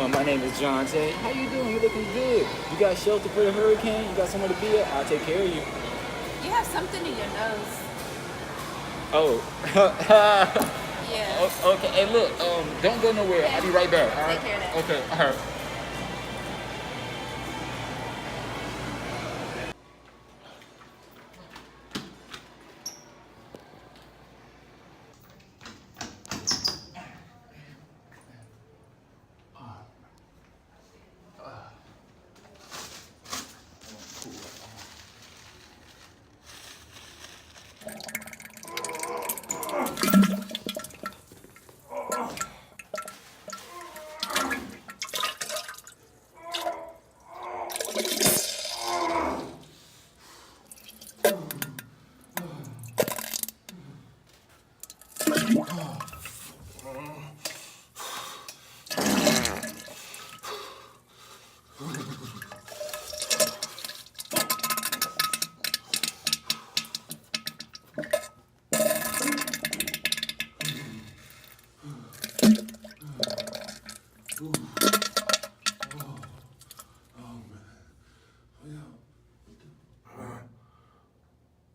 doing? My name is John Tay. How you doing? You looking good. You got shelter for the hurricane? You got somewhere to be at? I'll take care of you. You have something in your nose. Oh. Yeah. Okay. Hey, look. Don't go nowhere. I'll be right back. All right. Take care of that. Okay. All right.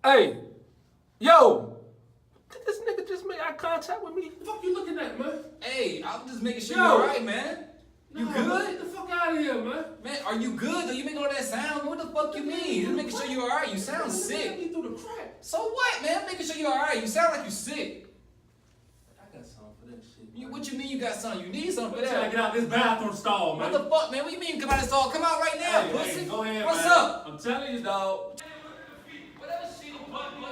Hey, yo, did this nigga just make eye contact with me? The fuck you looking at, man? Hey, I'm just making sure Yo. you're alright, man. You Nah, good? Get the fuck out of here, man. Man, are you good? Are you making all that sound? What the fuck you mean? Just making sure you're alright. You sound Let sick. me through the crack. So what, man? Making sure you're alright. You sound like you sick. I got something for that shit. What you mean you got something? You need something for I'm trying to that. get out this bathroom stall, man. What the fuck, man? What you mean you come out of this all? Come out right now, Hey, pussy. hey, go ahead, What's man. up? I'm telling you, dog. Whatever shitty butt, you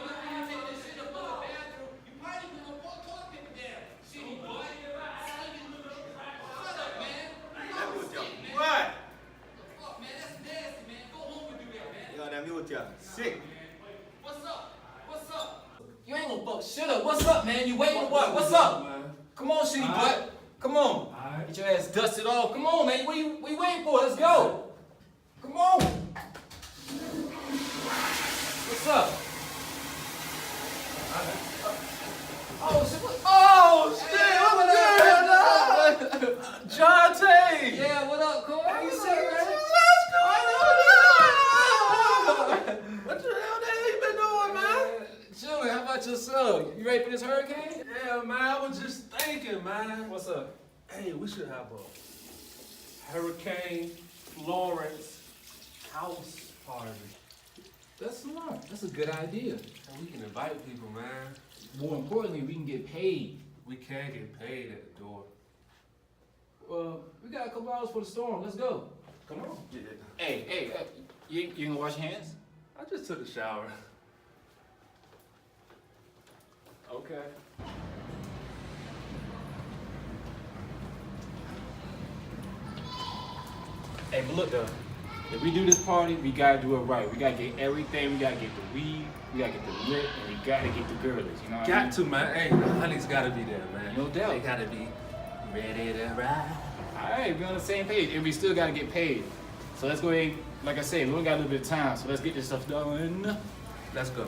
taking this shit up in the bathroom. You probably gonna walk toilet paper down. Shitty butt. Shut up, man. What? Fuck, man, that's nasty, man. Go home and do that, man. Yo, damn, you with y'all. Sick. What's up? What's up? You ain't gonna fuck shit up. What's up, man? You waiting for what? What's up? man? Come on, shitty Alright. butt. Come on. Alright. Get your ass dusted off. Come on, man. What you waiting for? Let's go. Come on. What's up? Oh, shit. Oh, shit, Hey, I'm good. John Tay. Yeah, what up, Cole? Hey, What's shit, up, man? what's going on? What the hell the hell you been doing, man? Chillin'. How about yourself? You ready for this hurricane? Yeah, man, I was just thinking, man. What's up? Hey, we should have a Hurricane Florence house party. That's smart. That's a good idea. And we can invite people, man. More importantly, we can get paid. We can get paid at the door. Well, we got a couple hours for the storm. Let's go. Come on. Yeah. Hey, you gonna wash your hands? I just took a shower. Okay. Hey, but look though, if we do this party, we gotta do it right. We gotta get everything. We gotta get the weed, we gotta get the lit, and we gotta get the girlies. You know what I mean? Got to, man. Hey, the honey's gotta be there, man. No doubt. They gotta be ready to ride. All right, we're on the same page, and we still gotta get paid. So let's go ahead. Like I said, we only got a little bit of time, so let's get this stuff done. Let's go.